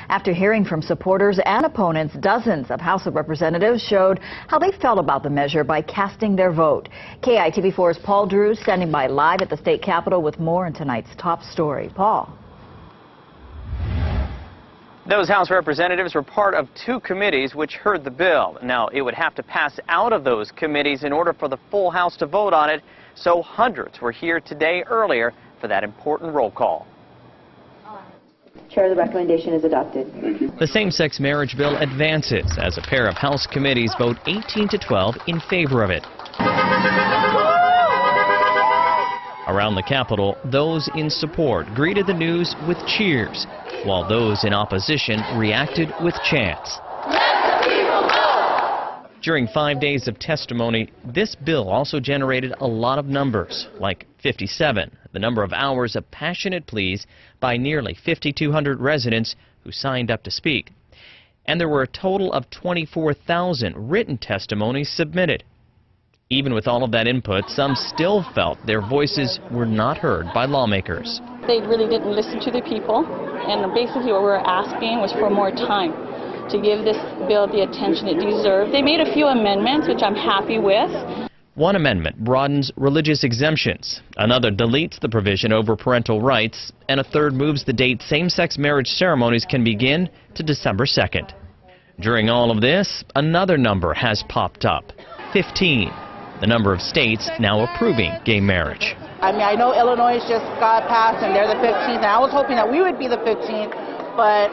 After hearing from supporters and opponents, dozens of House of Representatives showed how they felt about the measure by casting their vote. KITV4's Paul Drews standing by live at the state capitol with more in tonight's top story. Paul. Those House representatives were part of two committees which heard the bill. Now, it would have to pass out of those committees in order for the full House to vote on it, so hundreds were here today earlier for that important roll call. Chair, the recommendation is adopted. Thank you. The same-sex marriage bill advances as a pair of House committees vote 18-12 in favor of it. Around the Capitol, those in support greeted the news with cheers, while those in opposition reacted with chants. Let the people vote! During 5 days of testimony, this bill also generated a lot of numbers, like 57, the number of hours of passionate pleas by nearly 5,200 residents who signed up to speak. And there were a total of 24,000 written testimonies submitted. Even with all of that input, some still felt their voices were not heard by lawmakers. They really didn't listen to the people, and basically what we were asking was for more time to give this bill the attention it deserved. They made a few amendments, which I'm happy with. One amendment broadens religious exemptions, another deletes the provision over parental rights, and a third moves the date same-sex marriage ceremonies can begin to December 2nd. During all of this, another number has popped up, 15. The number of states now approving gay marriage. I mean, I know Illinois just got passed and they're the 15th, and I was hoping that we would be the 15th, but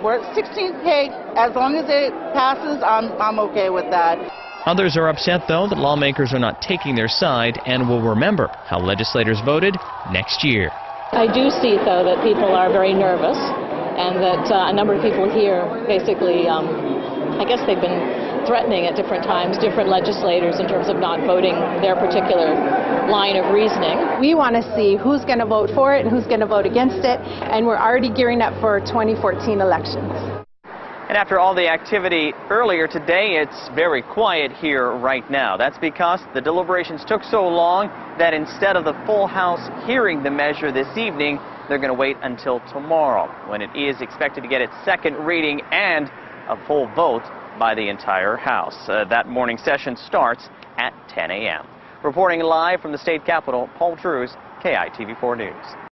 we're 16th. Hey, as long as it passes, I'm okay with that. Others are upset, though, that lawmakers are not taking their side and will remember how legislators voted next year. I do see, though, that people are very nervous, and that a number of people here basically, I guess they've been threatening at different times different legislators in terms of not voting their particular line of reasoning. We want to see who's going to vote for it and who's going to vote against it, and we're already gearing up for 2014 elections. And after all the activity earlier today, it's very quiet here right now. That's because the deliberations took so long that instead of the full House hearing the measure this evening, they're going to wait until tomorrow, when it is expected to get its second reading and a full vote by the entire House. That morning session starts at 10 a.m. Reporting live from the state capitol, Paul Drews, KITV4 News.